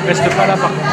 Reste pas là par contre.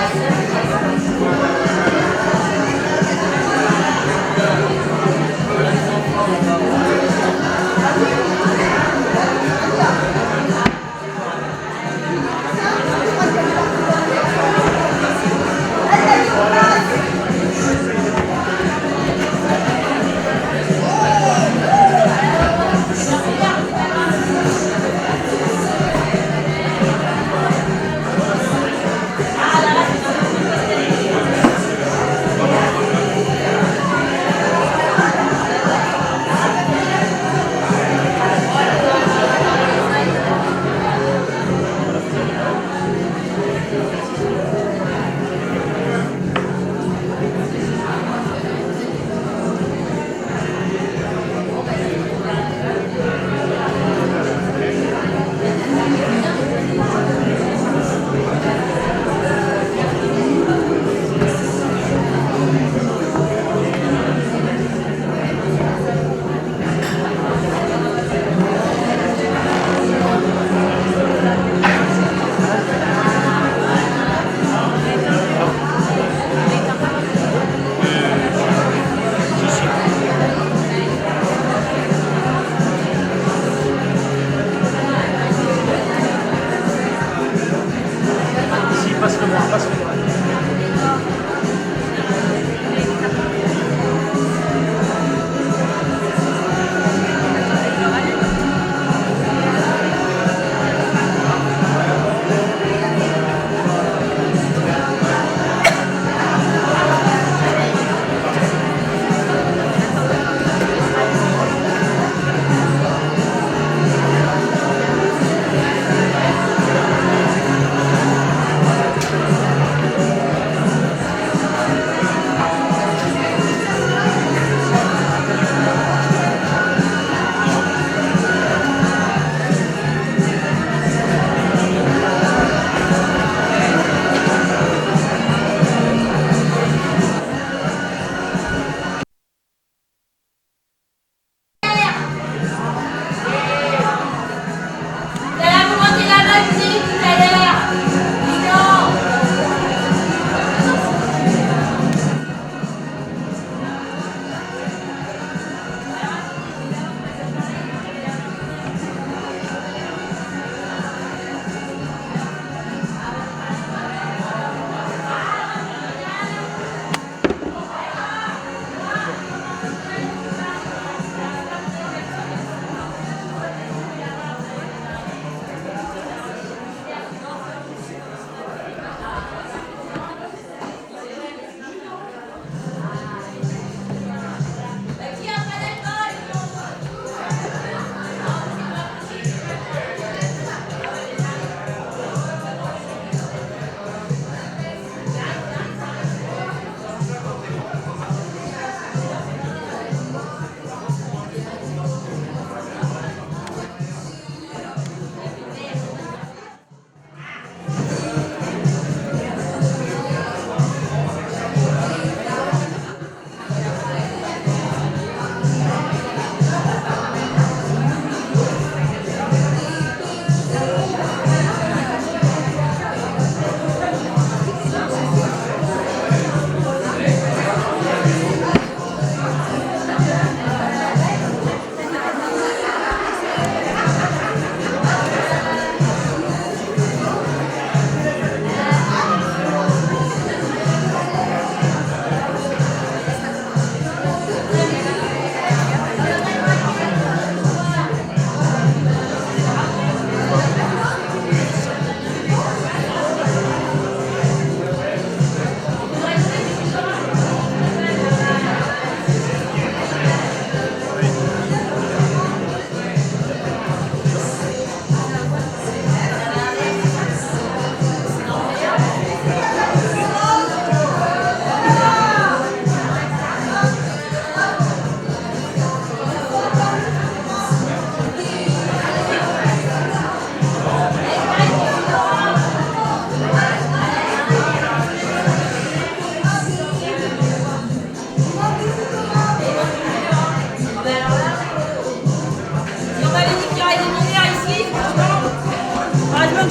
Passe-le-moi, passe-le-moi.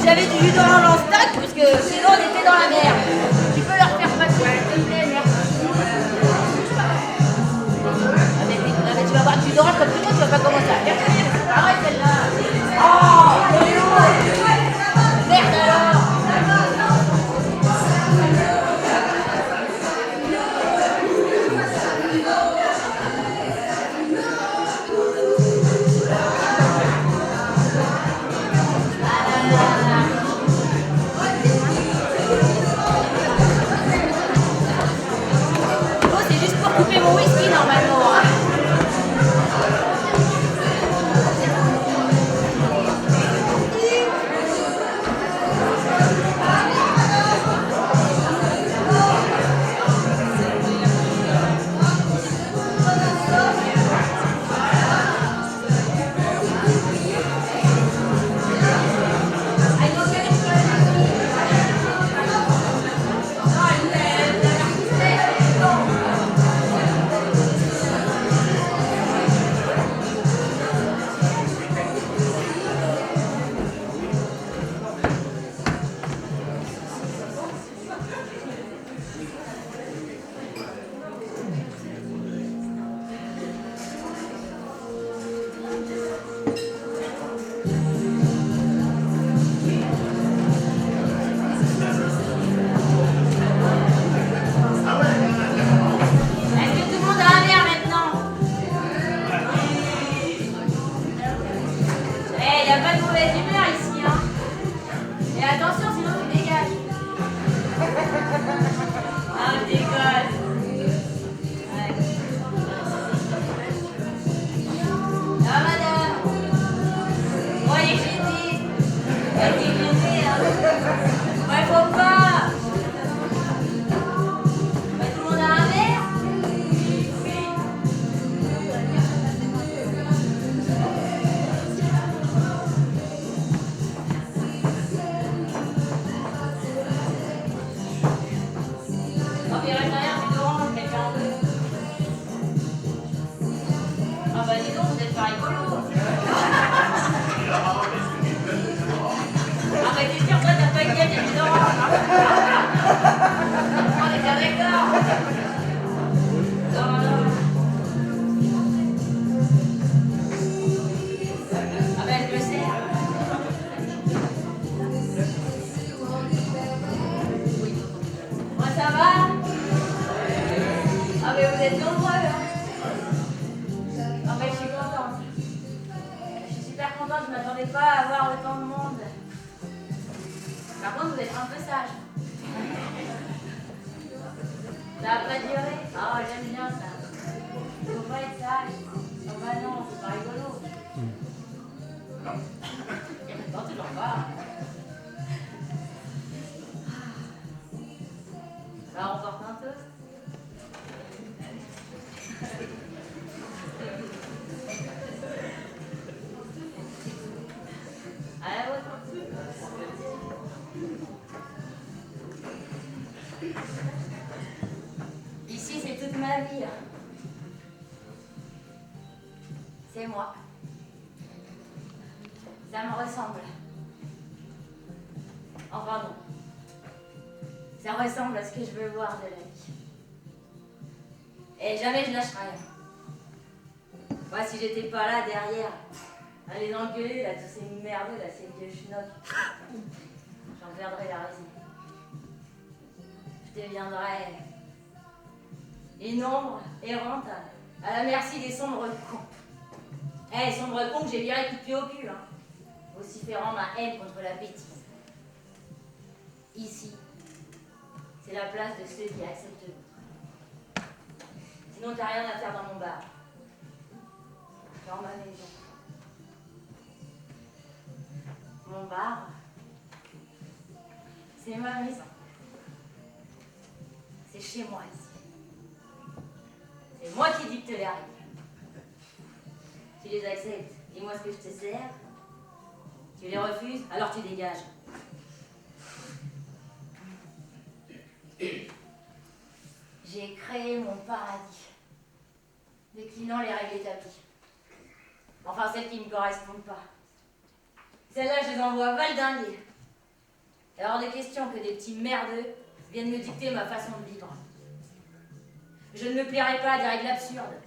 que j'avais du jus d'orange en stock, parce que sinon on était dans la merde. Tu peux leur faire passer, s'il te plaît, merci. Ah, mais tu vas boire du jus d'orange comme tout le monde, tu vas pas commencer à faire ça. Arrête celle-là. Oh, merde alors. Oh, c'est juste pour couper mon whisky normalement. Ici, c'est toute ma vie. C'est moi. Ça me ressemble. Enfin non. Ça ressemble à ce que je veux voir de la vie. Et jamais je lâcherai rien. Moi, si j'étais pas là derrière, à les engueuler, là, tous ces merdeux, là, ces vieux schnocks, j'en perdrais la raison. Je deviendrais une ombre errante à la merci des sombres cons. Eh, sombres cons que j'ai viré coup de pied au cul, hein. Vociférant ma haine contre la bêtise. Ici, c'est la place de ceux qui acceptent l'autre. Sinon, t'as rien à faire dans mon bar. Dans ma maison. Mon bar, c'est ma maison. C'est chez moi ici. C'est moi qui dicte les règles. Tu les acceptes, dis-moi ce que je te sers. Tu les refuses, alors tu dégages. J'ai créé mon paradis, déclinant les règles établies. Enfin, celles qui ne me correspondent pas. Celles-là, je les envoie valdinguer. Et hors de question que des petits merdeux viennent me dicter ma façon de vivre. Je ne me plairai pas à des règles absurdes,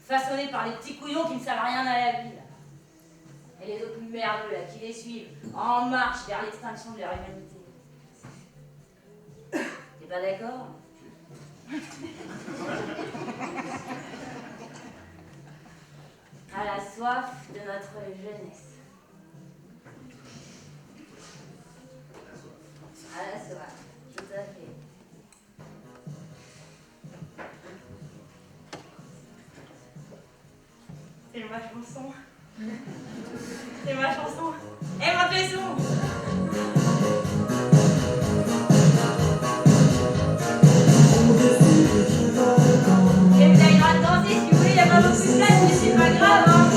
façonnées par les petits couillons qui ne savent rien à la vie. Et les autres merdeux là, qui les suivent, en marche vers l'extinction de leur humanité. T'es pas d'accord? À la soif de notre jeunesse. À la soif, tout à fait. C'est ma chanson. C'est ma chanson. Et ma maison. Et vous avez le droit de danser si vous voulez, il n'y a pas beaucoup de place, mais c'est pas grave, hein.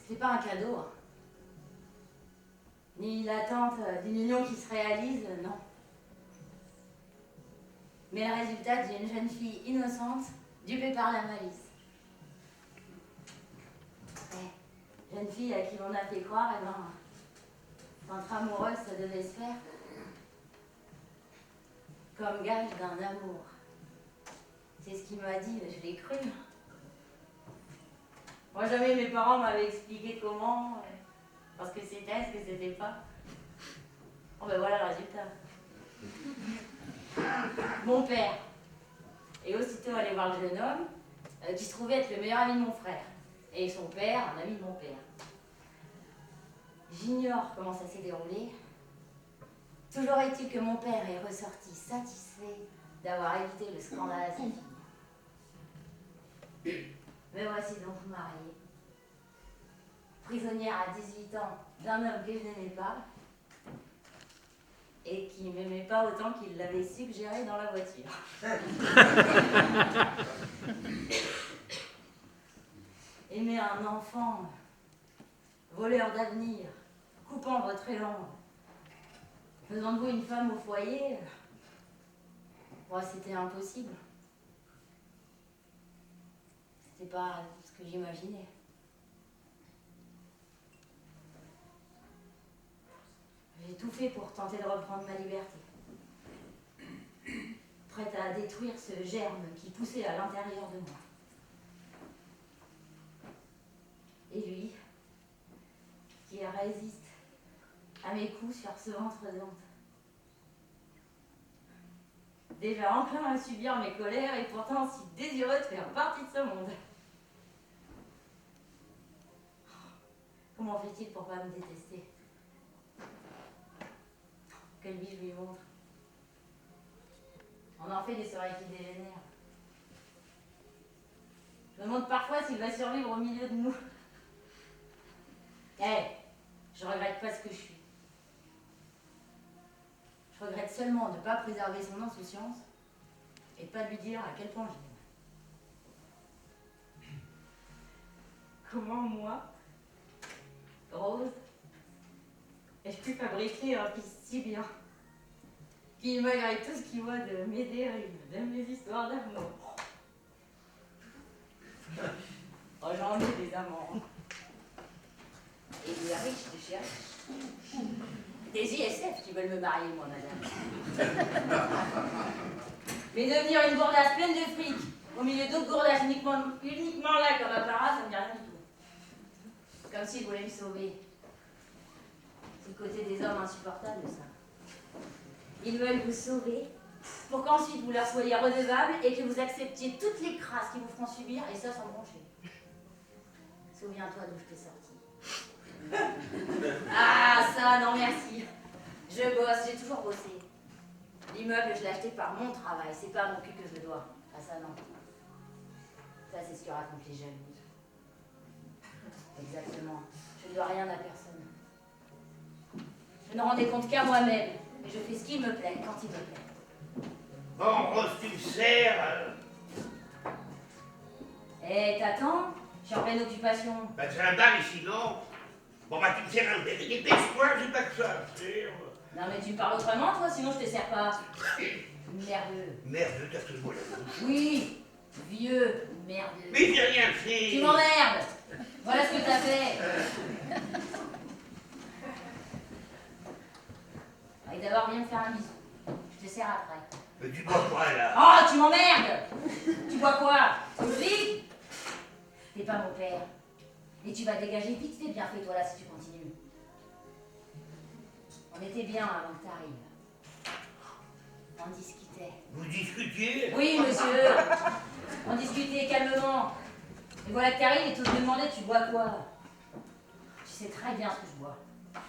C'est pas un cadeau. Hein. Ni l'attente d'une union qui se réalise, non. Mais le résultat d'une jeune fille innocente, dupée par la malice. Jeune fille à qui l'on a fait croire, eh ben, entre amoureuses, ça devait se faire. Comme gage d'un amour. C'est ce qu'il m'a dit, je l'ai cru. Moi, jamais mes parents m'avaient expliqué comment, parce que c'était ce que c'était pas. Bon, ben voilà le résultat. Mon père est aussitôt allé voir le jeune homme, qui se trouvait être le meilleur ami de mon frère. Et son père, un ami de mon père. J'ignore comment ça s'est déroulé. Toujours est-il que mon père est ressorti satisfait d'avoir évité le scandale à sa fille. Me voici donc mariée, prisonnière à 18 ans d'un homme que je n'aimais pas et qui ne m'aimait pas autant qu'il l'avait suggéré dans la voiture. Aimer un enfant, voleur d'avenir, coupant votre élan, faisant de vous une femme au foyer, moi c'était impossible. C'est pas ce que j'imaginais. J'ai tout fait pour tenter de reprendre ma liberté. Prête à détruire ce germe qui poussait à l'intérieur de moi. Et lui, qui résiste à mes coups sur ce ventre d'honte. Déjà enclin à subir mes colères et pourtant si désireux de faire partie de ce monde. Comment fait-il pour pas me détester? Que lui, je lui montre. On en fait des soirées qui dégénèrent. Je me demande parfois s'il va survivre au milieu de nous. Je regrette pas ce que je suis. Je regrette seulement de ne pas préserver son insouciance et de ne pas lui dire à quel point je l'aime. Comment moi, Rose, ai-je pu fabriquer un fils si bien, qui malgré tout ce qu'il voit de mes dérives, de mes histoires d'amour, oh, j'en ai des amants. Et des riches de chez riches. Des ISF qui veulent me marier, moi, madame. Mais devenir une gourdasse pleine de fric, au milieu d'autres gourdasses uniquement là comme apparat, ça me dit rien du tout. Comme s'ils voulaient me sauver. C'est le côté des hommes insupportables, ça. Ils veulent vous sauver pour qu'ensuite vous leur soyez redevable et que vous acceptiez toutes les crasses qu'ils vous feront subir, et ça sans broncher. Souviens-toi d'où je t'ai sorti. Ah, ça, non merci. Je bosse, j'ai toujours bossé. L'immeuble, je l'ai acheté par mon travail, c'est pas à mon cul que je le dois. Ah, ça, non. Ça, c'est ce que racontent les jalouses. Exactement. Je ne dois rien à personne. Je ne rendais compte qu'à moi-même, mais je fais ce qu'il me plaît, quand il me plaît. Bon, Rose, tu me sers. T'attends? Je suis en pleine occupation. Ben, c'est un bal ici, non? Bon, bah, tu me sers un verre. Dépêche-toi, j'ai pas que ça à faire. Non, mais tu me parles autrement, toi, sinon je te sers pas. Merdeux. Merde, t'as que je vois la bouche. Oui, vieux, merdeux. Mais j'ai rien fait. Tu m'emmerdes. Voilà ce que t'as fait. Et d'abord, viens me faire un bisou. Je te sers après. Mais tu bois quoi, là? Oh, tu m'emmerdes. Tu bois quoi? Une fille? T'es pas mon père. Et tu vas dégager vite tes bienfaits, toi, là, si tu continues. On était bien avant que t'arrives. On discutait. Vous discutiez? Oui, monsieur. On discutait calmement. Et voilà que t'arrives et tu me demandais, tu bois quoi? Tu sais très bien ce que je bois.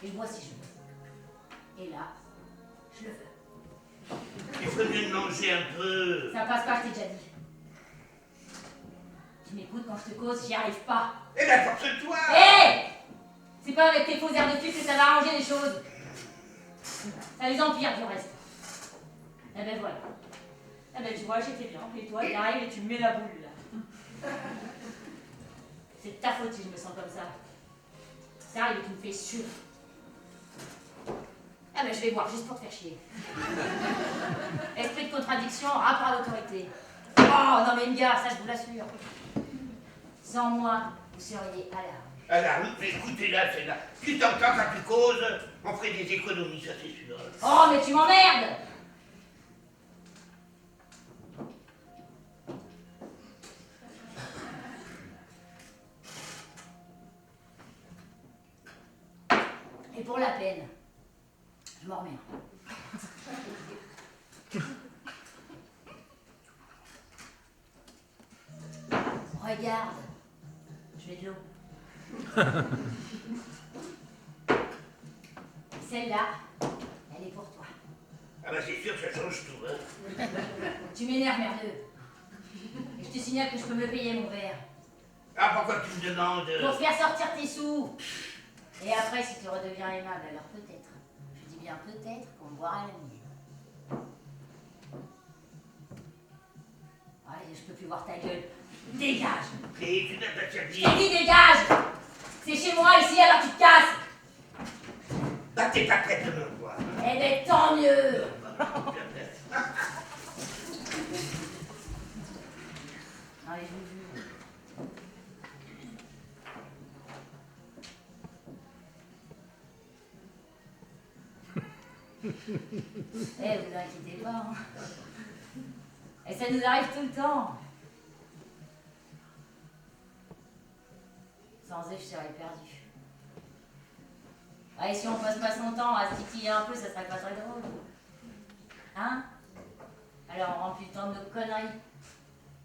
Et je bois si je veux. Et là, je le veux. Il ferait mieux de manger un peu. Ça passe pas, je t'ai déjà dit. Tu m'écoutes quand je te cause, j'y arrive pas. Eh ben, force-toi. Hé! C'est pas avec tes faux airs de cul que ça va arranger les choses. Ça les empire du reste. Eh ben voilà. Eh ben tu vois, j'étais bien. Et toi, tu arrives et tu me mets la boule là. C'est de ta faute si je me sens comme ça. Ça arrive et tu me fais sûr. Ah ben je vais boire juste pour te faire chier. Esprit de contradiction, rapport à l'autorité. Oh non mais une gare, ça je vous l'assure. Sans moi, vous seriez à la rue. Alors, mais écoutez, là, c'est là. Tu t'entends quand tu causes, on ferait des économies, ça c'est sûr. Oh mais tu m'emmerdes! Et pour la peine, je m'en remets. Regarde, je mets de l'eau. Celle-là, elle est pour toi. Ah bah c'est sûr, ça change tout, hein. Tu m'énerves, merdeux. Et je te signale que je peux me le payer, mon verre. Ah, pourquoi tu me demandes? Pour faire sortir tes sous. Et après, si tu redeviens aimable, alors peut-être, je dis bien peut-être, qu'on boira la mienne. Allez, je peux plus voir ta gueule. Dégage! Et tu n'as pas servi. Je t'ai dit dégage! C'est chez moi ici, alors tu te casses! Bah t'es pas prête de me voir. Eh ben tant mieux! Allez, je vous jure. Eh, vous inquiétez pas. Hein. Et ça nous arrive tout le temps. Sans eux, je serais perdu. Ah, et si on passe pas son temps à se titiller un peu, ça serait pas très drôle. Hein? Alors on rend plus le temps de nos conneries.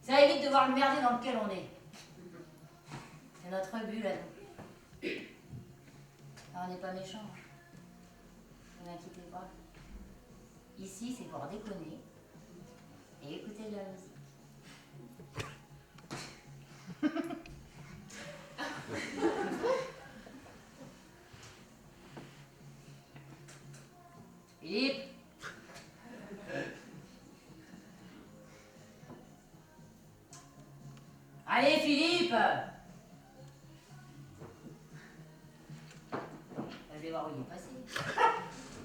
Ça évite de voir le merdier dans lequel on est. C'est notre but, là. Alors, on n'est pas méchants. Ne vous inquiétez pas. Ici, c'est pour déconner et écouter de la musique. Philippe. Allez, Philippe. Je vais voir où il est passé.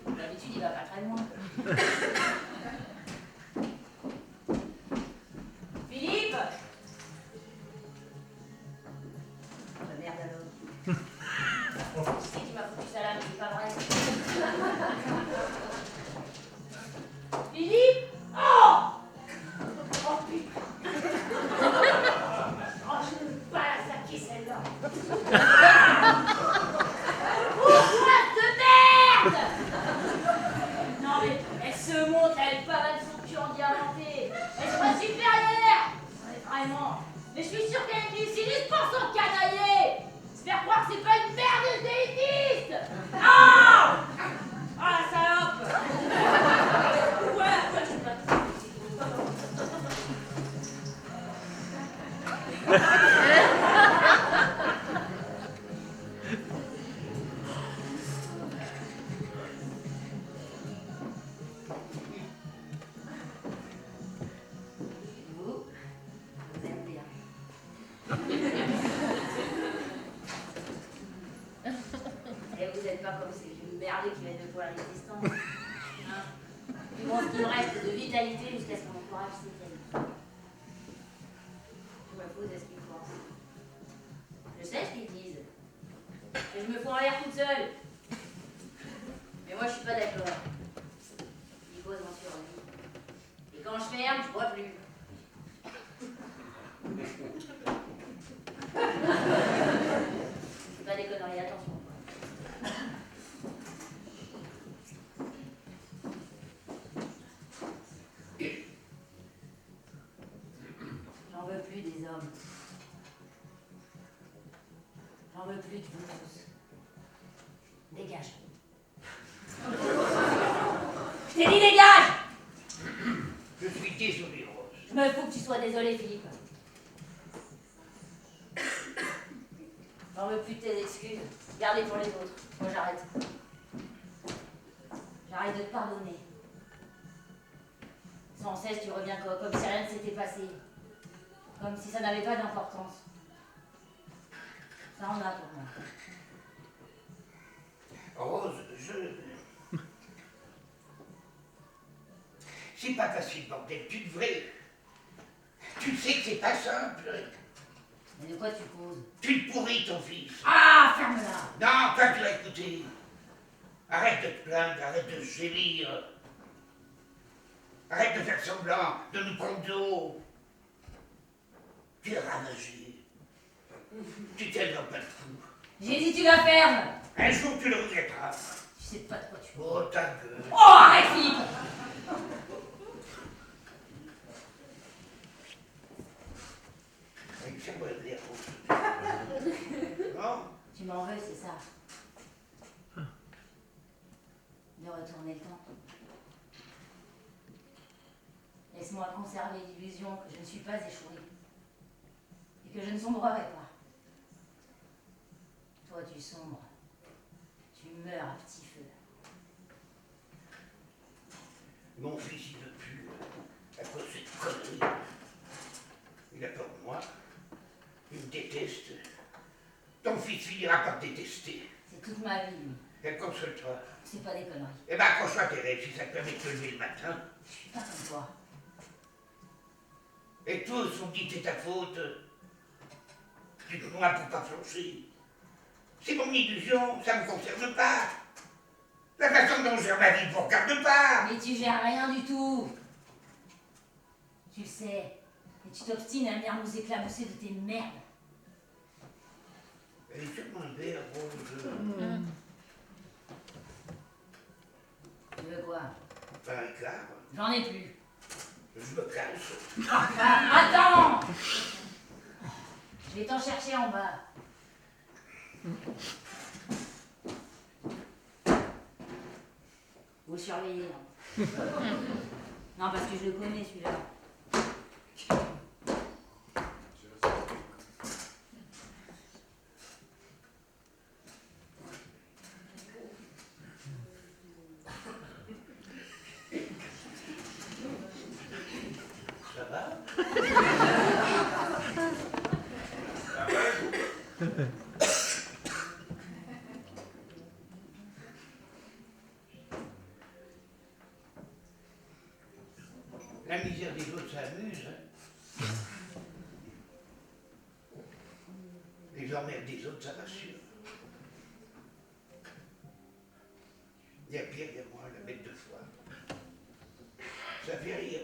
D'habitude, il va pas très loin. Philippe. Oh, merde alors. Tu sais qu'il m'a foutu ça là, mais c'est pas vrai. Philippe. Oh. Oh putain. Oh, je ne peux pas la saquer celle-là. Bourgeoise de merde. Non mais elle se montre, elle pavane son cul en diamanté. Elle se croit supérieure. Mais vraiment. Mais je suis sûre qu'elle est ici juste pour son canailler. Se faire croire que c'est pas une merdeuse d'élitiste. Oh. Oh la salope. Ouais, je suis pas... Vous êtes bien. Et vous n'êtes pas comme ces vieux merdeux qui viennent de voir l'existence. Hein? Du moins, ce qui me reste de vitalité jusqu'à ce que mon courage s'éteigne. Je me fous de ce qu'ils pensent. Je sais ce qu'ils disent. Que je me fous en l'air toute seule. Mais moi, je suis pas d'accord. Ils posent en survie. Et quand je ferme, je vois plus. C'est pas des conneries, attention. J'en veux plus des hommes. J'en veux plus de vous tous. Dégage. Je t'ai dit dégage! Je suis désolé, Rose. Je me fous que tu sois désolé, Philippe. J'en veux plus de tes excuses. Gardez pour les autres. Moi, j'arrête. J'arrête de te pardonner. Sans cesse, tu reviens comme si rien ne s'était passé. Comme si ça n'avait pas d'importance. Ça en a pour moi. Rose, c'est pas facile, bordel. Tu devrais... Tu sais que c'est pas simple. Mais de quoi tu causes? Tu le pourris, ton fils. Ah, ferme-la! Non, toi, tu vas écouter. Arrête de te plaindre, arrête de gémir. Arrête de faire semblant, de nous prendre de haut. Tu es ravagé. Tu tiendras pas le coup. J'ai dit tu la fermes! Un jour, tu le regretteras. Tu sais pas de quoi tu parles. Oh, ta gueule. Oh, arrête, Philippe! Fais-moi les Rose. Non? Tu m'en veux, c'est ça? De retourner le temps. Laisse-moi conserver l'illusion que je ne suis pas échouée. Et que je ne sombrerai pas. Toi, tu sombres. Tu meurs à petit feu. Mon fils, il ne pue à cause de cette connerie. Il a peur de moi. Il me déteste. Ton fils finira par te détester. C'est toute ma vie, lui. Et console-toi. C'est pas des conneries. Eh ben, accroche-toi tes rêves si ça te permet de te lever le matin. Je suis pas comme toi. Et tous ont dit que c'est ta faute. Dis-moi pour pas flancher. C'est mon illusion, ça me concerne pas. La façon dont je gère ma vie ne vous regarde pas. Mais tu gères rien du tout. Tu le sais. Et tu t'obstines à venir nous éclabousser de tes merdes. Elle est sûrement un verre rose. Tu veux quoi? Pas un quart. J'en ai plus. Je me casse. Attends! Je vais t'en chercher en bas. Vous le surveillez. Hein. Non, parce que je le connais celui-là. Ça va? La misère des autres s'amuse. Hein. Les emmerdes des autres, ça rassure. Il y a pire que moi, la bête de foie. Ça fait rire.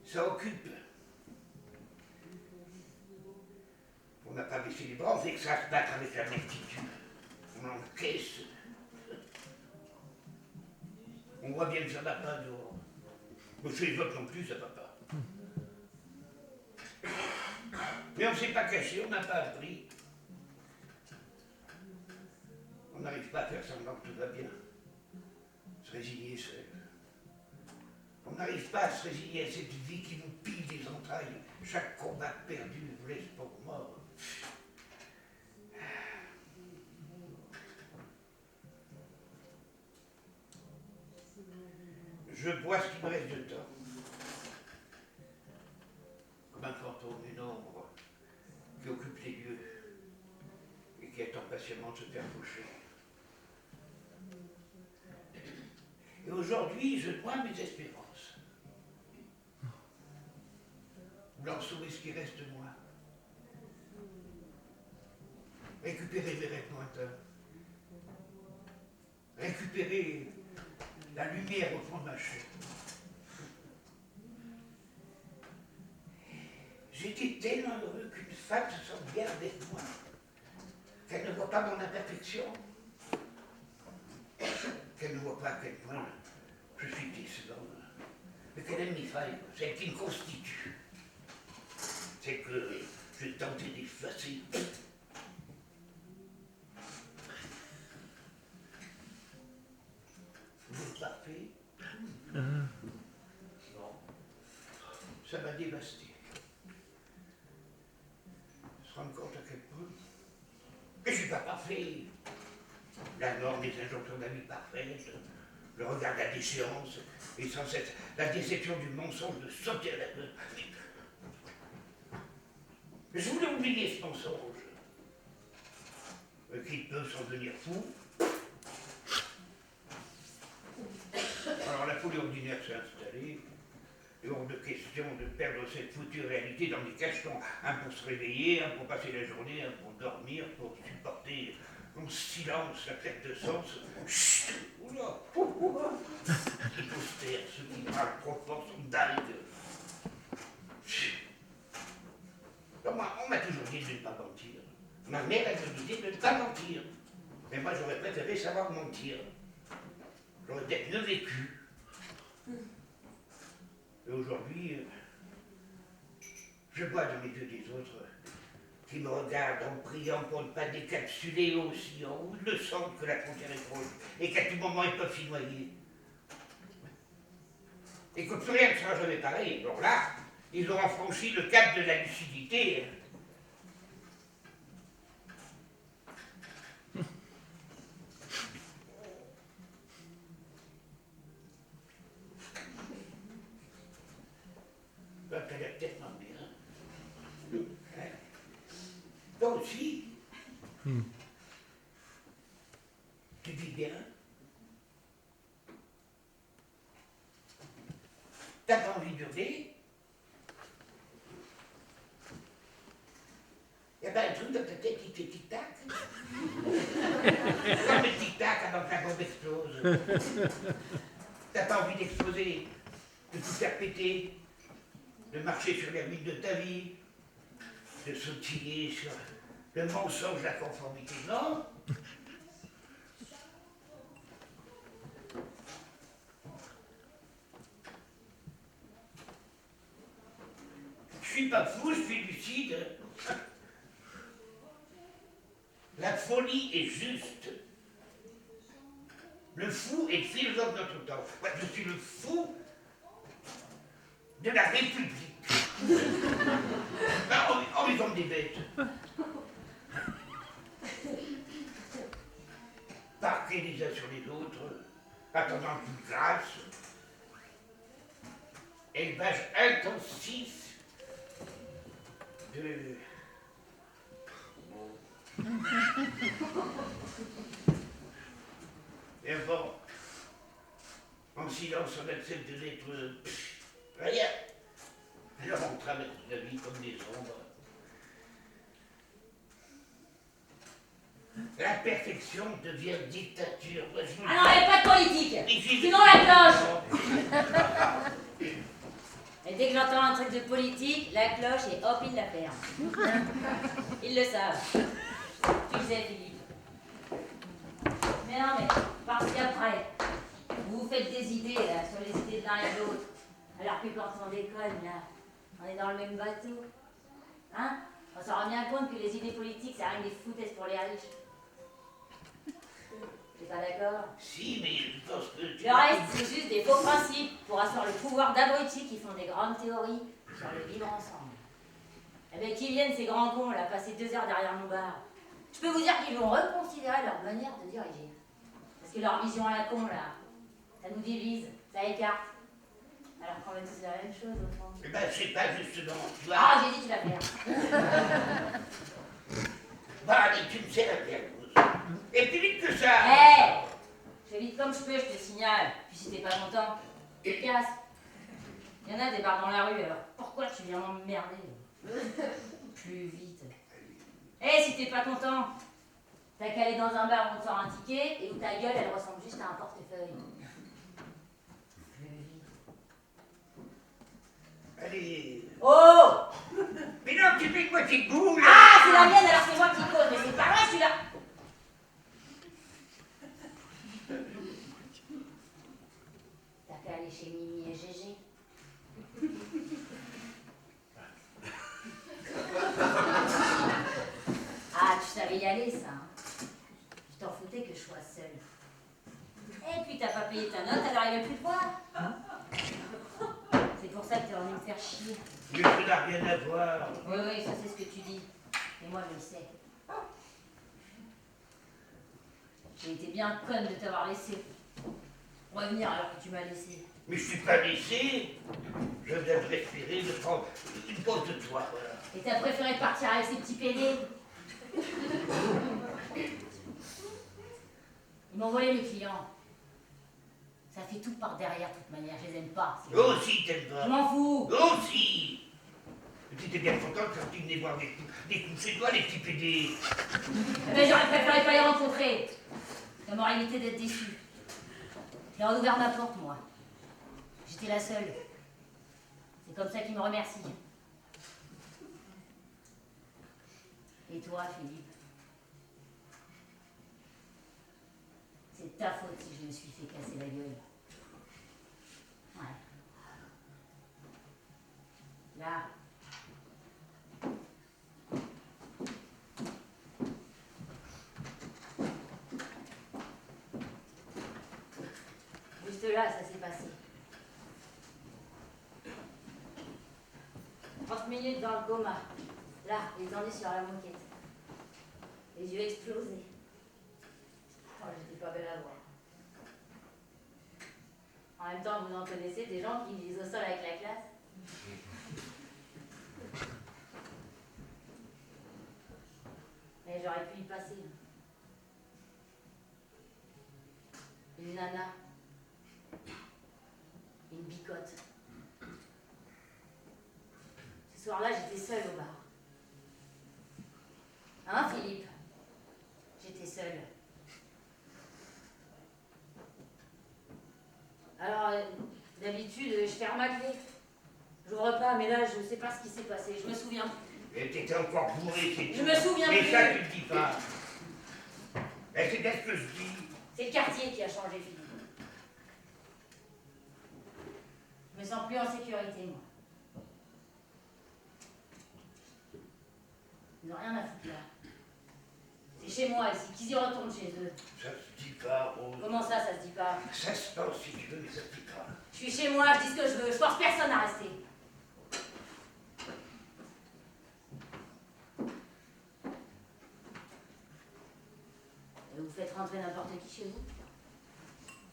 Ça occupe. On n'a pas baissé les bras, on fait que ça se battre avec la multitude. On encaisse. On voit bien que ça ne va pas dehors. Mais chez les autres non plus, ça ne va pas. Mais on ne s'est pas caché, on n'a pas appris. On n'arrive pas à faire semblant que tout va bien. Se résigner seul. On n'arrive pas à se résigner à cette vie qui nous pille des entrailles. Chaque combat perdu nous laisse pour mort. Je bois ce qui me reste de temps. Comme un fantôme, une ombre qui occupe les lieux et qui attend patiemment de se faire toucher. Et aujourd'hui, je noie mes espérances. Blanc sauver ce qui reste de moi. Récupérer mes rêves lointains. Récupérer la lumière au fond de ma chair. J'étais tellement heureux qu'une femme se sente bien avec moi, qu'elle ne voit pas mon imperfection, qu'elle ne voit pas à quel point je suis décevant, mais qu'elle aime mes failles, celles qui me constituent, celles que je tentais d'effacer. Vous parfait? Non. Ça m'a dévasté. Se rendre compte à quel point que je ne suis pas parfait. La norme, les injonctions de la vie parfaite, le regard de la déchéance, et sans cesse la déception du mensonge de sauter à la gueule. Je voulais oublier ce mensonge. Qui peut s'en devenir fou. Alors la folie ordinaire s'est installée, et hors de question de perdre cette foutue réalité dans des cachetons, un pour se réveiller, un pour passer la journée, un pour dormir, pour supporter en silence la perte de sens. Chut, oula, il faut se taire, ceux qui parlent trop fort sont dingues. On m'a toujours dit de ne pas mentir. Ma mère, elle me disait de ne pas mentir. Mais moi, j'aurais préféré savoir mentir. J'aurais peut-être mieux vécu. Et aujourd'hui, je vois dans les yeux des autres qui me regardent en priant pour ne pas décapsuler aussi en haut. Ils le sentent que la frontière est proche et qu'à tout moment ils peuvent s'y noyer. Et que plus rien ne sera jamais pareil. Alors là, ils auront franchi le cap de la lucidité. Bah, t'as l'air tellement bien. Hein? Toi aussi. Tu vis bien. T'as pas envie d'hurler. Y a pas un truc dans ta tête qui fait tic-tac. Comme le tic-tac avant que la bombe explose. T'as pas envie d'exploser, de tout faire péter, de marcher sur les ruines de ta vie, de sautiller sur le mensonge de la conformité, non? Je suis pas fou, je suis lucide. La folie est juste. Le fou est le philosophe de notre temps. Moi, je suis le fou de la République. En raison des bêtes. Parqués les uns sur les autres, attendant une grâce. Élevage intensif de... Et bon, en silence, on accepte de n'être rien. Alors on traverse la vie comme des ombres. La perfection devient dictature. Moi, je vous Ah non, il n'y a pas de politique. Mais j'y- Sinon la cloche. Et dès que j'entends un truc de politique, la cloche et hop, ils la ferment. Ils le savent. Tu le sais, Philippe. Mais non, mais parce qu'après, vous vous faites des idées là, sur les idées de l'un et de l'autre. Alors que quand on déconne, là, on est dans le même bateau. Hein? On s'en rend bien compte que les idées politiques, ça rien des foutaises pour les riches. T'es pas d'accord? Si, mais je pense que... Le reste, c'est juste des faux principes pour asseoir le pouvoir d'abrutis qui font des grandes théories sur le vivre ensemble. Eh bien, qui viennent ces grands cons, là, passer 2 heures derrière mon bar? Je peux vous dire qu'ils vont reconsidérer leur manière de diriger. Parce que leur vision à la con, là, ça nous divise, ça écarte. Alors qu'on est tous la même chose, au fond. Eh ben, c'est pas justement, tu vois... Ah, j'ai dit, tu vas faire. Bah, allez, tu me sais la pierre. Et plus vite que ça. Hé, je fais vite comme je peux, je te signale. Puis si t'es pas content, tu te casses. Il y en a des bars dans la rue, alors pourquoi tu viens m'emmerder? Plus vite. Hé, si t'es pas content, t'as qu'à aller dans un bar où on te sort un ticket et où ta gueule, elle ressemble juste à un portefeuille. Plus vite. Allez. Oh! Mais non, tu fais quoi, tes boules? Ah, c'est la mienne, alors c'est moi qui cause, mais c'est pas vrai, celui-là. T'as qu'à aller chez Mimi et Gégé. Ah, tu savais y aller, ça. Hein. Tu t'en foutais que je sois seule. Et puis t'as pas payé ta note, alors il veut plus te voir. C'est pour ça que t'es venu me faire chier. Mais ça n'a rien à voir. Oui, oui, ça c'est ce que tu dis. Mais moi je le sais. J'ai été bien conne de t'avoir laissé revenir alors que tu m'as laissé. Mais je suis pas laissé. Je viens de respirer, de prendre une pause de toi, voilà. Et t'as préféré partir avec ces petits pédés. Ils m'ont volé mes clients. Ça fait tout par derrière, de toute manière, je les aime pas. Eux aussi, t'aimes pas. Je m'en fous. Eux aussi. Tu étais bien content quand ils venaient voir des coups chez toi, les petits pédés. Mais j'aurais préféré pas les rencontrer. Ça m'aurait évité d'être déçu. J'ai ouvert ma porte, moi. J'étais la seule. C'est comme ça qu'ils me remercient. Et toi, Philippe? C'est ta faute si je me suis fait casser la gueule. Ouais. Là. Juste là, ça s'est passé. 30 minutes dans le coma. Là, étendu sur la moquette. Les yeux explosés. Oh, j'étais pas belle à voir. En même temps, vous en connaissez des gens qui lisent au sol avec la classe. Mais j'aurais pu y passer. Une nana. Une bicotte. Ce soir-là, j'étais seule au bar. Hein, Philippe? D'habitude, je ferme ma clé. J'ouvre pas, mais là, je sais pas ce qui s'est passé. Je me souviens plus. Et t'étais encore bourré, c'est tout. Je me souviens Mais plus. ça, tu le dis pas. Mais c'est bien ce que je dis. C'est le quartier qui a changé, Philippe. Je me sens plus en sécurité, moi. Ils n'ont rien à foutre là. C'est chez moi ici, qu'ils y retournent chez eux. Ça se dit pas, Rose. Comment ça se dit pas? Ça se pense si tu veux, mais ça se dit pas. Je suis chez moi, je dis ce que je veux, je force personne à rester. Et vous faites rentrer n'importe qui chez vous?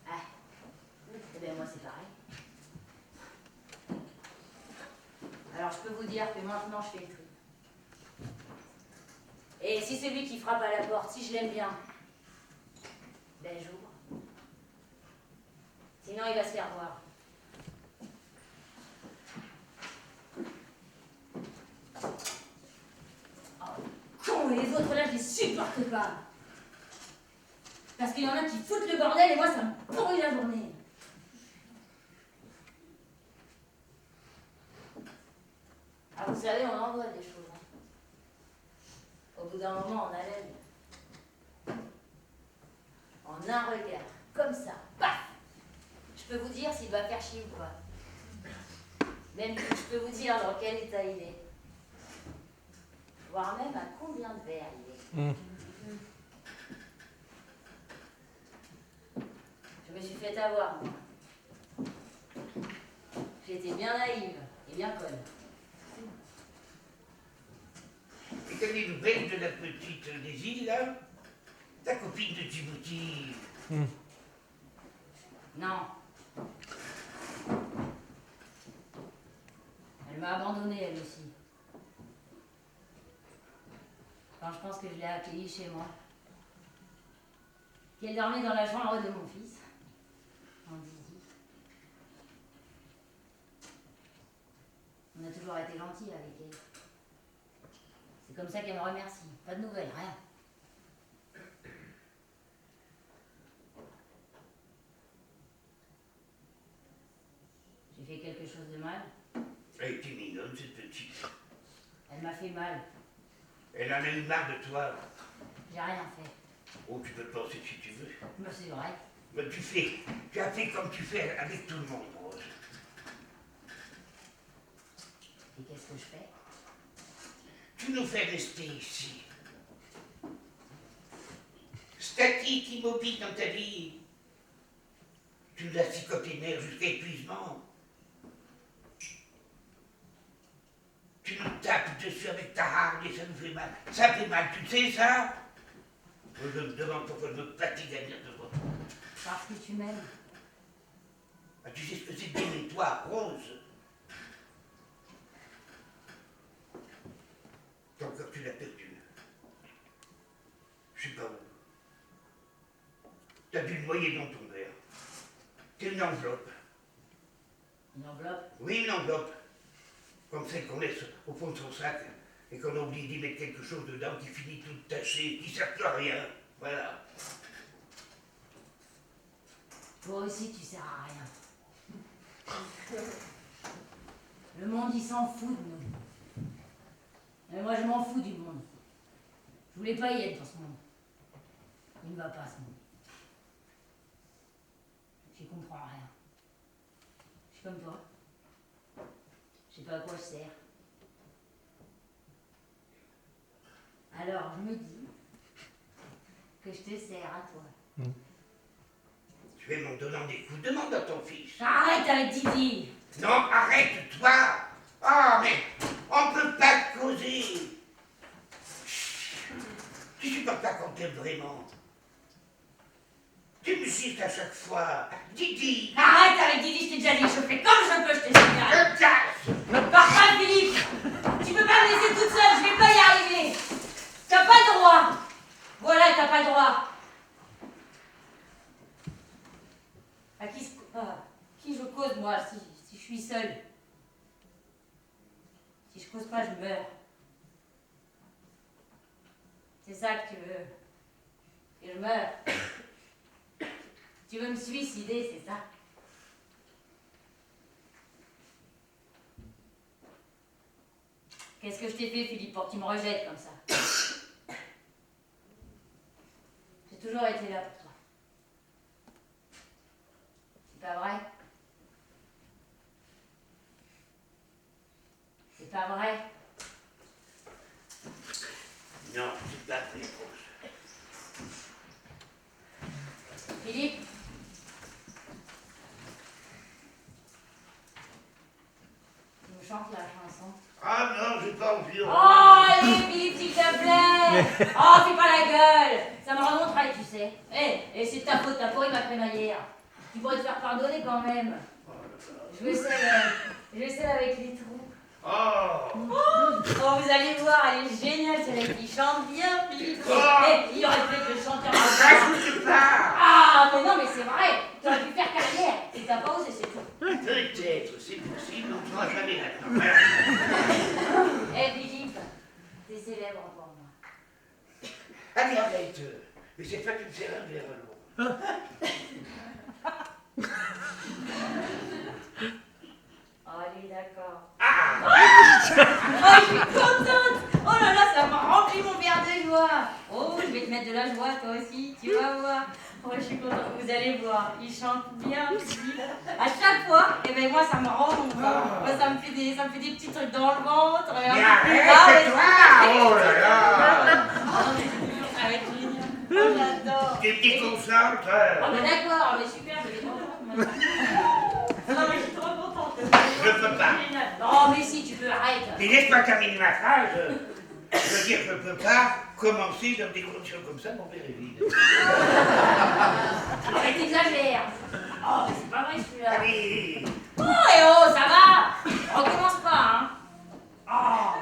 Ah, eh bien moi c'est pareil. Alors je peux vous dire que maintenant je fais le tri. Et si c'est lui qui frappe à la porte, si je l'aime bien, ben j'ouvre. Sinon il va se faire voir. Oh, con, et les autres là je les supporte pas. Parce qu'il y en a qui foutent le bordel et moi ça me pourrit la journée. Ah vous savez, on en voit des choses. Au bout d'un moment, on a l'aide. En un regard, comme ça, paf! Je peux vous dire s'il va faire chier ou pas. Même je peux vous dire dans quel état il est. Voire même à combien de verres il est. Je me suis fait avoir, moi. J'étais bien naïve et bien conne. Et t'as des nouvelles de la petite des îles, là? Ta copine de Djibouti. Non. Elle m'a abandonnée, elle aussi. Quand je pense que je l'ai accueillie chez moi. Qu'elle dormait dans la chambre de mon fils. En Didi. On a toujours été gentils avec elle. C'est comme ça qu'elle me remercie. Pas de nouvelles, rien. J'ai fait quelque chose de mal. Elle était mignonne, cette petite. Elle m'a fait mal. Elle en a eu marre de toi. J'ai rien fait. Oh, tu peux te penser si tu veux. Mais c'est vrai. Mais tu as fait comme tu fais avec tout le monde, Rose. Et qu'est-ce que je fais? Tu nous fais rester ici. Statique, immobile dans ta vie. Tu nous as cicoté les nerfs jusqu'à épuisement. Tu nous tapes dessus avec ta hargne et ça nous fait mal. Ça fait mal, tu sais ça? Je me demande pourquoi je me fatigue à venir te voir. Parce que tu m'aimes. Ah, tu sais ce que c'est d'aimer toi, Rose? Ton cœur, tu l'as perdu. Je sais pas où. T'as dû le noyer dans ton verre. C'est une enveloppe. Une enveloppe? Oui, une enveloppe. Comme celle qu'on laisse au fond de son sac et qu'on a oublié d'y mettre quelque chose dedans qui finit tout taché, qui sert plus à rien. Voilà. Toi aussi, tu sers à rien. Le monde, il s'en fout de nous. Mais moi, je m'en fous du monde. Je voulais pas y être dans ce monde. Il ne va pas, ce monde. J'y comprends rien. Je suis comme toi. Je sais pas à quoi je sers. Alors, je me dis que je te sers à toi. Tu es m'en donnant des coups. Demande à ton fils. Arrête avec Didi! Non, arrête-toi. Ah, mais on peut pas te causer. Chut. Tu supportes pas qu'on t'aime vraiment. Tu me gifles à chaque fois. Didi. Arrête avec Didi, je t'ai déjà dit, je fais comme je peux, je te signale. Je casse. Ne pars pas, Philippe! Tu peux pas me laisser toute seule, je vais pas y arriver! T'as pas le droit! Voilà, t'as pas le droit! À qui je cause, moi, si je suis seule? Si je cause pas, je meurs. C'est ça que tu veux. Que je meure. Tu veux me suicider, c'est ça? Qu'est-ce que je t'ai fait, Philippe, pour que tu me rejettes comme ça? J'ai toujours été là pour toi. C'est pas vrai? C'est pas vrai? Non, c'est pas vrai. Philippe? Tu nous chantes la chanson? Ah non, j'ai pas envie. Oh, allez, Philippe, s'il te plaît! Oh, fais pas la gueule! Ça me remonterait, tu sais. Et c'est ta faute, t'as pourri ma crémaillère. Hier. Tu pourrais te faire pardonner quand même. Je vais celle avec les trous. Oh, Oh, vous allez voir, elle est géniale, celle qui chante bien, Philippe. Oh. Il aurait fait que chanteur. rajoute pas. Ah, mais non, mais c'est vrai. Tu aurais pu faire carrière. Et t'as pas osé, c'est tout. Peut-être, c'est possible, on ne pourra jamais maintenant. Philippe, t'es célèbre pour moi. Allez, arrête. Mais c'est pas une sert un verre à l'eau. Allez, d'accord. Ah, Oh, je suis contente! Oh là là, ça m'a rempli mon verre de joie! Oh, je vais te mettre de la joie, toi aussi, tu vas voir. Oh, je suis contente, vous allez voir, il chante bien aussi. À chaque fois, et ben moi, ça me rend mon corps. Moi, ça me fait des petits trucs dans le ventre. Et mais un peu plus arrête, bas, c'est toi. Oh là là. Oh, mais c'est toujours, ça va être génial. Oh, j'adore. Tu te déconcentres. Oh, mais d'accord, mais super, je vais contente maintenant. Non, mais je suis trop contente. Je peux pas. Non, mais si, tu peux, arrête. Mais laisse-moi terminer ma phrase. Je veux dire, je ne peux pas commencer dans des conditions comme ça, mon verre est vide. Oh, mais t'exagères. Oh, mais c'est pas vrai celui-là. Allez. Oh, et oh, ça va. Recommence pas, hein.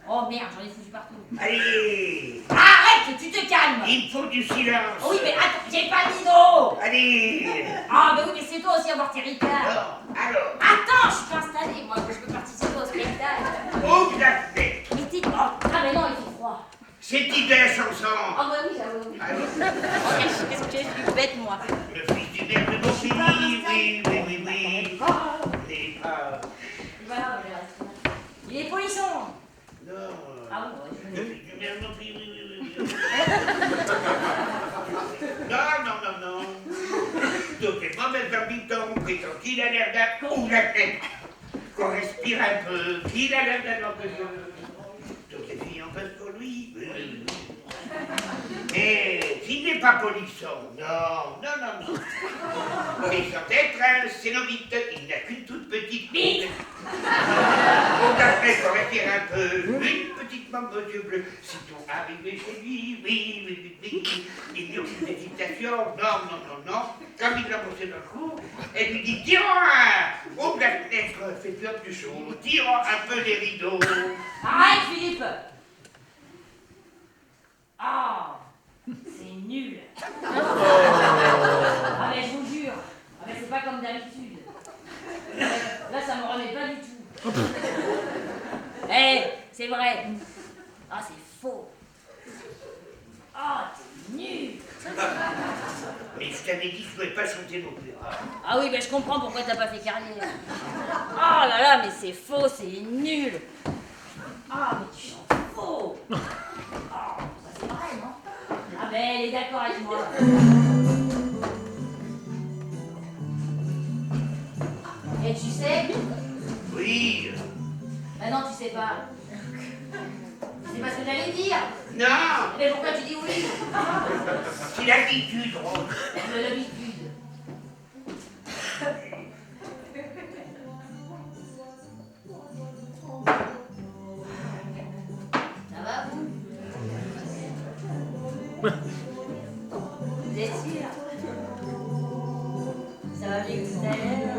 Oh, merde, j'en ai foutu partout. Allez. Arrête, tu te calmes. Il faut du silence. Oui, mais attends, j'ai pas dit d'eau. Allez. Ah, mais oui, mais c'est toi aussi avoir tes ricains. Alors. Attends, je suis pas installée, moi, que je peux participer au spectacle. Ouvre la fenêtre. Mais t'es... Oh, ah, mais non, il fait froid. C'est qui de la chanson. Oh, bah oui, j'avoue. Allez. Oh, qu'est-ce que je suis bête, moi. Le fils du maire de mon pays, oui. Et, Voilà, je reste. Il est polisson. non. Ah bon, Le fils du maire de mon pays, oui. Non. Donc les mauvais habitants prétendent qu'il a l'air d'un con la tête. Qu'on respire un peu, qu'il a l'air d'un empêcheur. Donc les filles en peuvent pour lui. Oui. Mais s'il n'est pas polisson, non. Mais sans être un cénovite, il n'a qu'une toute petite bite. On d'après qu'on respire un peu, une petite mambe aux yeux bleus. Sitôt arrivé chez lui, oui. Il n'y a aucune hésitation, non. Comme il l'a poussé dans le cou, elle lui dit tirons ouvre la fenêtre, fais-lui un plus chaud, tirons un peu les rideaux. Arrête, Philippe. Ah, c'est nul. Ah, mais je vous jure. Ah, mais c'est pas comme d'habitude. Là, ça me remet pas du tout. C'est vrai. Ah, c'est faux. Ah, t'es nul. Mais je t'avais dit que je ne pouvais pas chanter l'opéra. Ah oui, mais je comprends pourquoi t'as pas fait carrière. Oh là là, mais c'est faux, c'est nul. Ah, mais tu chantes faux. Oh, ça c'est vrai, non? Ah ben, elle est d'accord avec moi. Et tu sais? Oui. Ben non, tu sais pas. C'est pas ce que j'allais dire. Non. Mais pourquoi tu dis oui? C'est l'habitude, Rose. De l'habitude. Ça va, vous? Vous êtes sûr? Ça va mieux que tout à l'heure?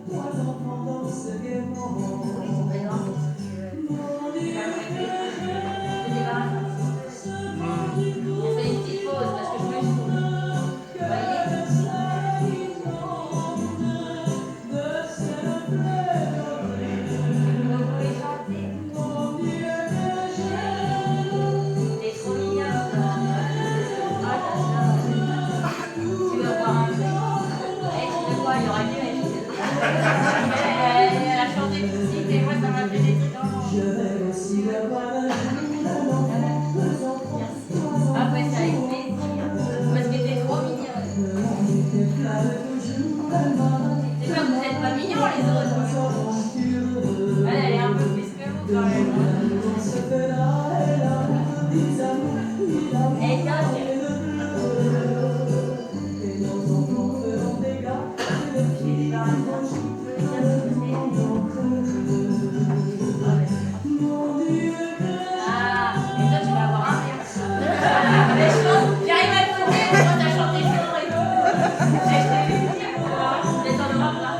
Oui, c'est très grand. On fait une petite pause parce que je me saoule. Vous voyez? Vous pouvez chanter. Hey, Doc. J'ai des barres un petit peu Ah, et toi, tu vas avoir un rire. Mais j'arrive à te dire, toi, t'as chanté fort et tout. J'ai acheté les petits pour mais t'en auras pas.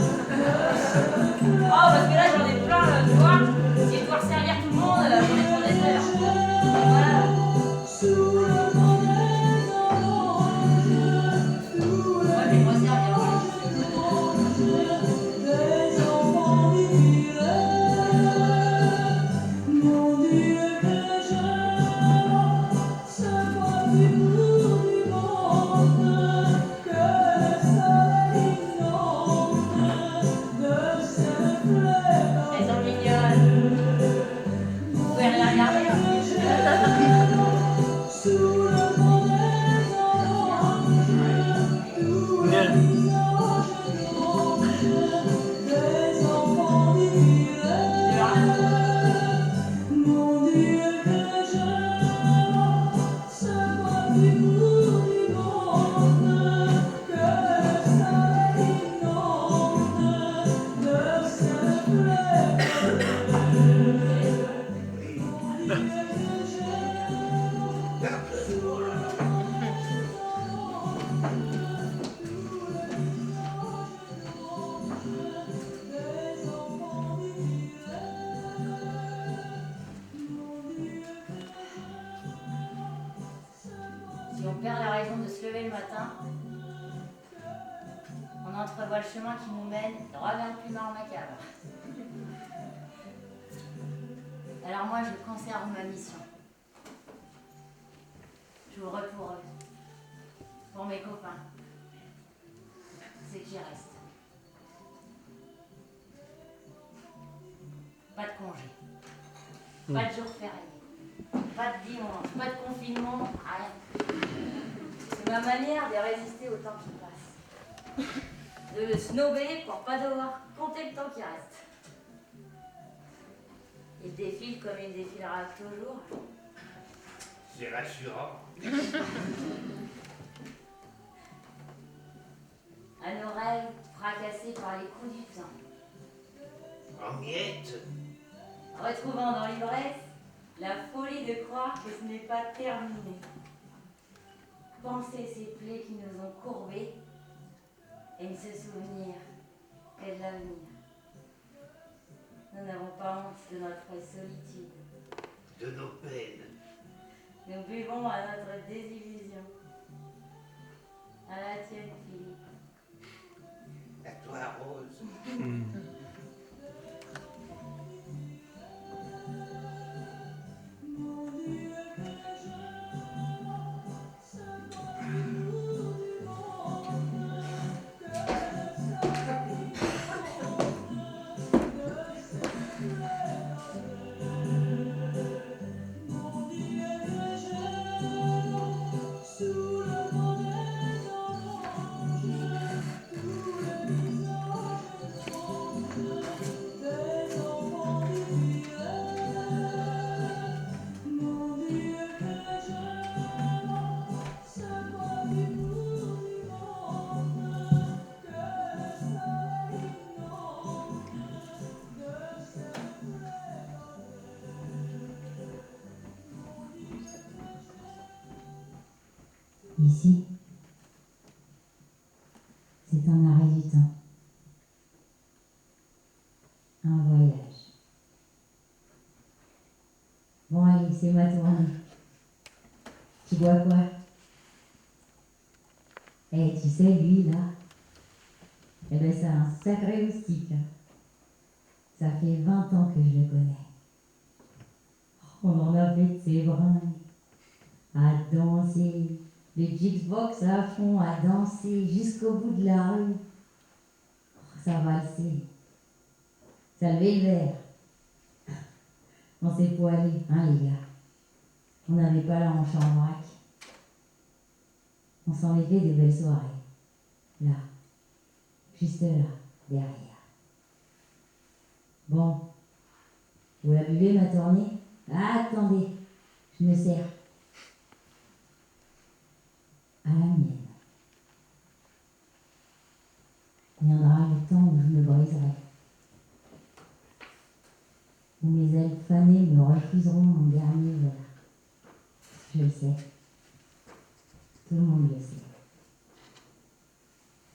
Oh, parce que là, j'en ai plein, tu vois. Si je dois servir tout le monde, j'en ai pour des heures. Voilà. Ouais, mais moi, servir. Elles sont mignonnes. Vous pouvez les regarder. Si on perd la raison de se lever le matin, on entrevoit le chemin qui nous mène droit vers le plumard macabre. Alors moi, je conserve ma mission. J'ouvre pour eux, pour mes copains, ceux qui restent. Pas de congé, pas de jour férié, pas de dimanche, pas de confinement, rien. C'est ma manière de résister au temps qui passe. De le snober pour pas devoir compter le temps qui reste. Il défile comme il défilera toujours. C'est rassurant. À nos rêves fracassés par les coups du temps. En miettes. Retrouvant dans l'ivresse la folie de croire que ce n'est pas terminé. Penser ces plaies qui nous ont courbés et ne se souvenir que de l'avenir. Nous n'avons pas honte de notre solitude. De nos peines. Nous buvons à notre désillusion. À la tienne, Philippe. À toi, Rose. Ici, c'est un arrêt du temps. Un voyage. Bon allez, c'est ma tournée. Tu bois quoi? Eh, tu sais, lui, là, eh ben c'est un sacré moustique. Hein. Ça fait 20 ans que je le connais. On en a fait de ses brins, à danser, le jukebox à fond, à danser jusqu'au bout de la rue. Ça valsait. Ça levait le verre. On s'est poilé, hein les gars. On n'avait pas la hanche en vrac. On s'en est fait des belles soirées. Là. Juste là, derrière. Bon. Vous la buvez, ma tournée? Ah, attendez, je me sers. À la mienne. Viendra le temps où je me briserai. Où mes ailes fanées me refuseront mon dernier vol. Je le sais. Tout le monde le sait.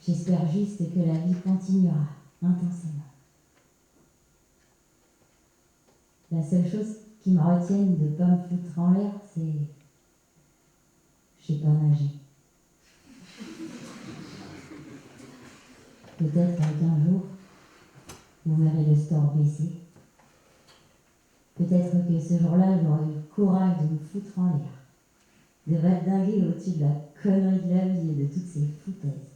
J'espère juste que la vie continuera intensément. La seule chose qui me retienne de ne pas me foutre en l'air, c'est... je sais pas nager. Peut-être qu'un jour, vous verrez le store baisser. Peut-être que ce jour-là, j'aurai eu le courage de me foutre en l'air, de valdinguer au-dessus de la connerie de la vie et de toutes ces foutaises.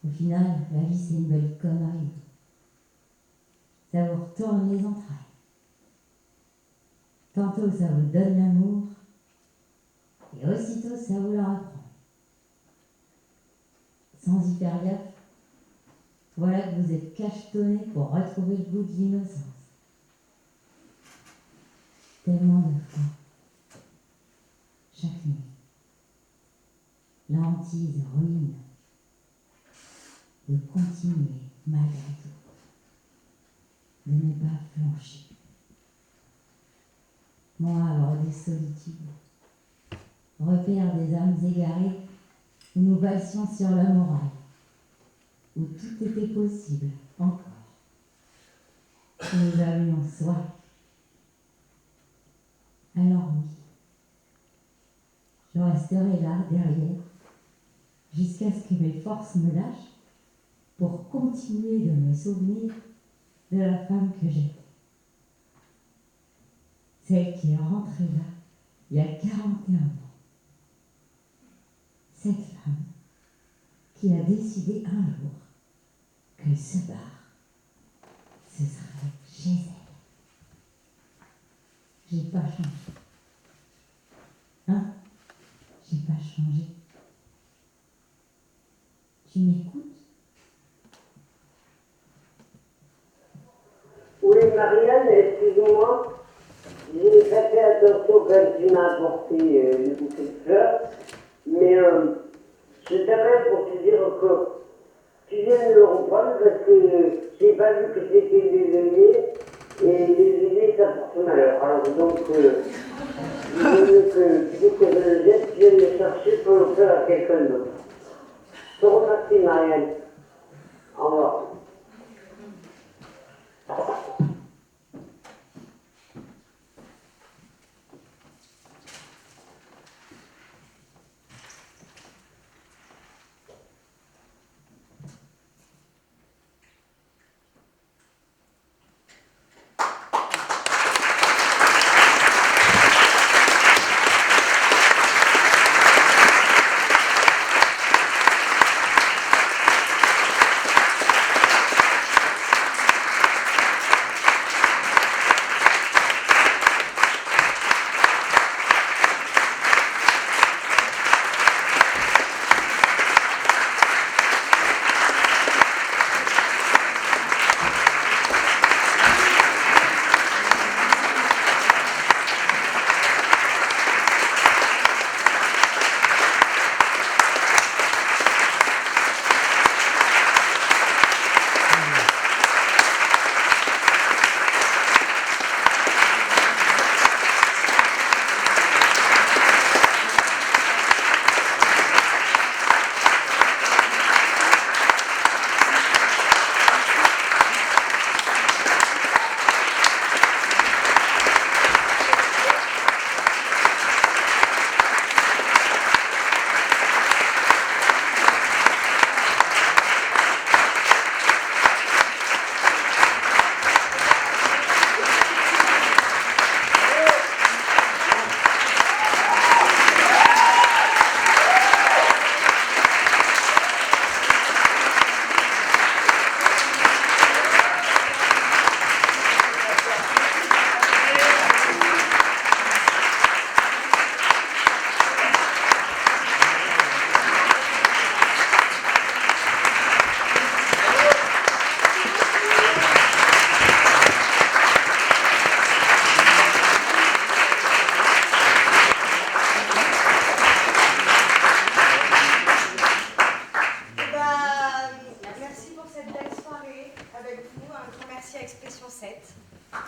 Au final, la vie, c'est une belle connerie. Ça vous retourne les entrailles. Tantôt, ça vous donne l'amour, et aussitôt, ça vous le rapprend. Sans y faire gaffe, voilà que vous êtes cachetonné pour retrouver le goût de l'innocence. Tellement de fois, chaque nuit, la hantise ruine de continuer malgré tout, de ne pas flancher. Moi, avoir des solitudes, repère des âmes égarées, où nous passions sur la morale, où tout était possible encore, où nous avions soif. Alors oui, je resterai là, derrière, jusqu'à ce que mes forces me lâchent pour continuer de me souvenir de la femme que j'étais. Celle qui est rentrée là, il y a 41 ans. Cette femme qui a décidé un jour que ce bar, ce serait chez elle. J'ai pas changé. Hein? J'ai pas changé. Tu m'écoutes? Oui, Marianne, excuse-moi. J'ai pas fait attention quand tu m'as apporté le bouquet de fleurs, mais je t'appelle pour te dire que tu viens de le reprendre parce que j'ai pas vu que c'était des œillets et les œillets ça porte malheur. Alors donc, je veux que plutôt que je le jette, tu viens de le chercher pour le faire à quelqu'un d'autre. Je te remercie, Marianne. Au revoir.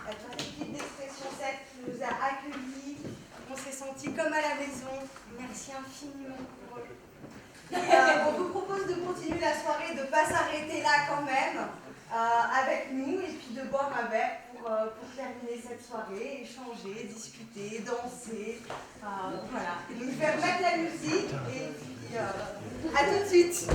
à toute l'équipe d'Expression 7 qui nous a accueillis. On s'est sentis comme à la maison. Merci infiniment pour eux. On vous propose de continuer la soirée, de ne pas s'arrêter là quand même, avec nous, et puis de boire un verre pour terminer cette soirée, échanger, discuter, danser. Voilà. Nous faire mettre la musique, et puis à tout de suite.